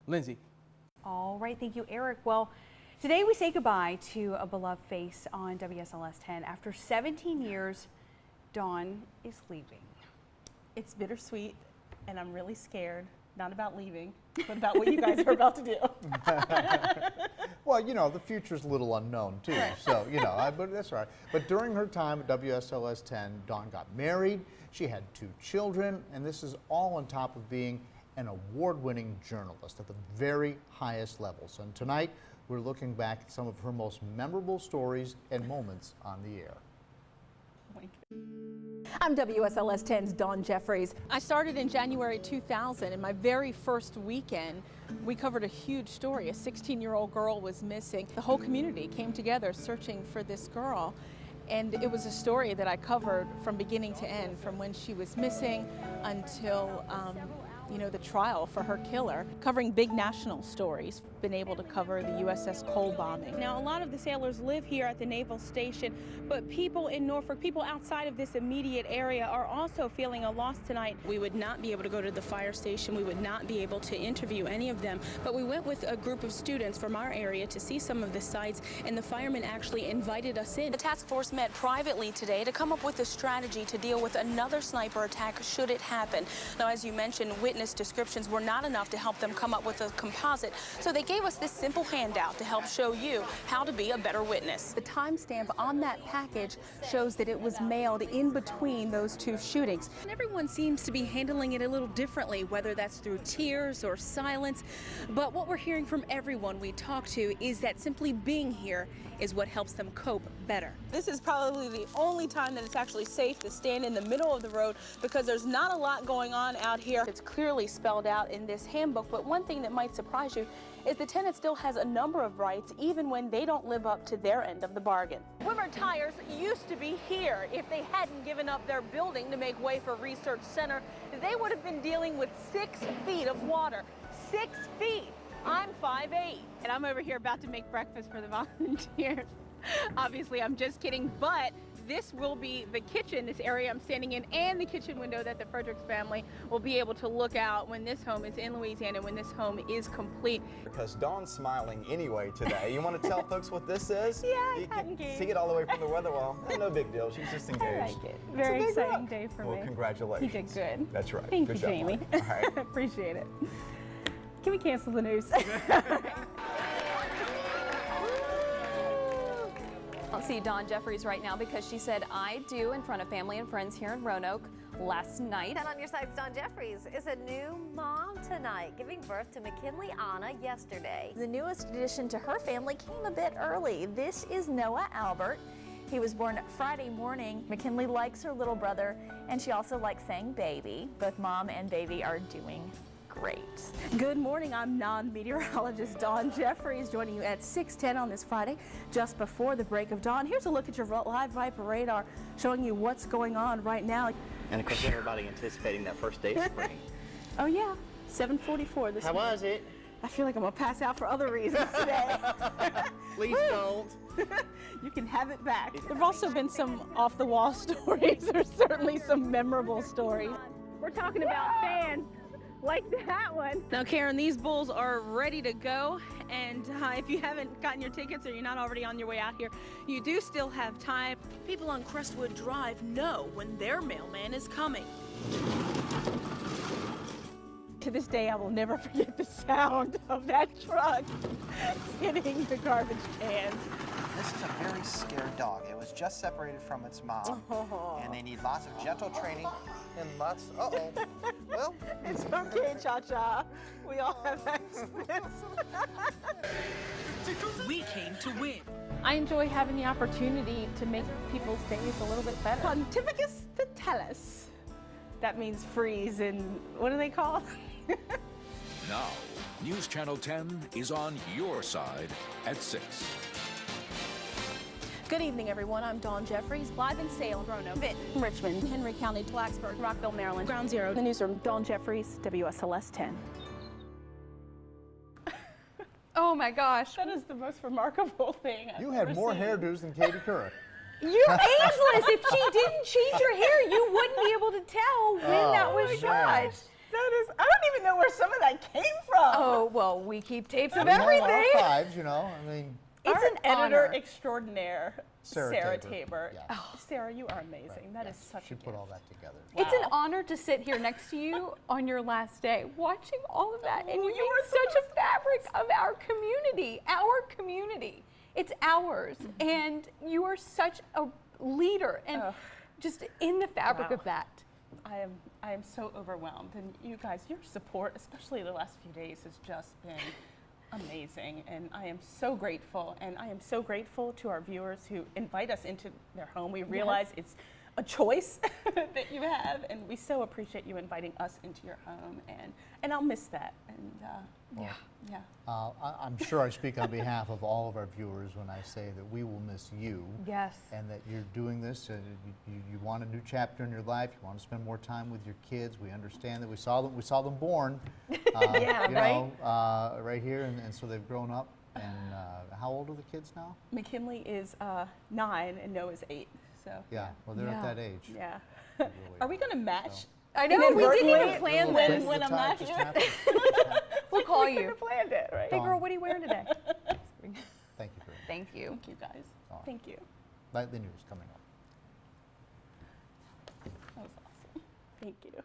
Lindsay. All right, thank you, Eric. Well, today we say goodbye to a beloved face on WSLS 10. After 17 years, Dawn is leaving. It's bittersweet, and I'm really scared, not about leaving, but about what you guys are about to do. Well, you know, the future's a little unknown, too, so, you know, but that's all right. But during her time at WSLS 10, Dawn got married, she had 2 children, and this is all on top of being an award-winning journalist at the very highest levels. And tonight, we're looking back at some of her most memorable stories and moments on the air. I'm WSLS 10's Dawn Jefferies. I started in January 2000, and my very first weekend, we covered a huge story. A 16-year-old girl was missing. The whole community came together searching for this girl. And it was a story that I covered from beginning to end, from when she was missing until you know, the trial for her killer, covering big national stories. Been able to cover the USS Cole bombing. Now, a lot of the sailors live here at the Naval Station, but people in Norfolk, people outside of this immediate area are also feeling a loss tonight. We would not be able to go to the fire station. We would not be able to interview any of them, but we went with a group of students from our area to see some of the sites, and the firemen actually invited us in. The task force met privately today to come up with a strategy to deal with another sniper attack should it happen. Now, as you mentioned, witness descriptions were not enough to help them come up with a composite, so they gave us this simple handout to help show you how to be a better witness. The timestamp on that package shows that it was mailed in between those 2 shootings. And everyone seems to be handling it a little differently, whether that's through tears or silence, but what we're hearing from everyone we talk to is that simply being here is what helps them cope better. This is probably the only time that it's actually safe to stand in the middle of the road because there's not a lot going on out here. It's clearly spelled out in this handbook, but one thing that might surprise you is the tenant still has a number of rights even when they don't live up to their end of the bargain. Wimmer Tires used to be here. If they hadn't given up their building to make way for Research Center, they would have been dealing with 6 feet of water. 6 feet. I'm 5'8", and I'm over here about to make breakfast for the volunteers. Obviously, I'm just kidding, but this will be the kitchen, this area I'm standing in, and the kitchen window that the Fredericks family will be able to look out when this home is in Louisiana, when this home is complete. Because Dawn's smiling anyway today. You want to tell folks what this is? Yeah, you can engaged. see it all the way from the weather wall. No big deal. She's just engaged. I like it. Very exciting day for me. Well, congratulations. You did good. That's right. Thank Good you, job, Jamie. All right. Appreciate it. Can we cancel the news? I'll see Dawn Jefferies right now because she said "I do" in front of family and friends here in Roanoke last night. And on your side, Dawn Jefferies is a new mom tonight, giving birth to McKinley Anna yesterday. The newest addition to her family came a bit early. This is Noah Albert. He was born Friday morning. McKinley likes her little brother, and she also likes saying baby. Both mom and baby are doing great. Good morning, I'm non-meteorologist Dawn Jefferies, joining you at 6:10 on this Friday, just before the break of dawn. Here's a look at your live Viper radar, showing you what's going on right now. And of course, everybody anticipating that first day of spring. Oh yeah, 7:44 this morning. How was it? I feel like I'm gonna pass out for other reasons today. Please don't. You can have it back. There have also been some off-the-wall stories. There's certainly some memorable stories. We're talking about fans like that one. Now, Karen, these bulls are ready to go, and if you haven't gotten your tickets or you're not already on your way out here, you do still have time. People on Crestwood Drive know when their mailman is coming. To this day, I will never forget the sound of that truck hitting the garbage cans. This is a very scared dog. It was just separated from its mom, and they need lots of gentle training and lots. Well, it's okay, Cha-Cha. We all have accidents. We came to win. I enjoy having the opportunity to make people's days a little bit better. Pontificus Vitalis. That means freeze in, what are they called? Now, News Channel 10 is on your side at 6. Good evening, everyone. I'm Dawn Jefferies, live in Salem, Roanoke, Benton, Richmond, Henry County, Blacksburg, Rockville, Maryland, Ground Zero. The newsroom, Dawn Jefferies, WSLS 10. Oh my gosh. That is the most remarkable thing I've You had ever more seen. hairdos than Katie Couric. You're ageless. If she didn't change her hair, you wouldn't be able to tell when that was shot. gosh. That goodness, I don't even know where some of that came from. Oh, well, we keep tapes of We have everything. archives, you know. I mean, It's Our an editor honor. extraordinaire, Sarah Sarah Tabor. Tabor. Yeah. Oh, Sarah, you are amazing. That is such she a put all gift. that together. It's an Wow. honor to sit here next to you on your last day, watching all of that, and Oh, you you make are such a fabric of our community. Our community. It's ours, and you are such a leader, and Oh. just in the fabric Wow. of that. I am so overwhelmed, and you guys, your support, especially the last few days, has just been amazing, and I am so grateful, and I am so grateful to our viewers who invite us into their home. We realize it's a choice that you have, and we so appreciate you inviting us into your home, and I'll miss that, and yeah. I'm sure I speak on behalf of all of our viewers when I say that we will miss you. Yes. And that you're doing this. You want a new chapter in your life. You want to spend more time with your kids. We understand that. We saw them born. Yeah, you right? know, right here, and so they've grown up. And how old are the kids now? McKinley is 9 and Noah's 8. So Yeah, well, they're at that age. yeah. Really Are we going to match? I know, we didn't even Inadvertently, plan when- this. when I'm not here. We'll call We could you. have planned it, right? Hey, girl, what are you wearing today? Thank you for that. Thank you. Thank you, guys. All right. Thank you. Nightly news coming up. That was awesome. Thank you.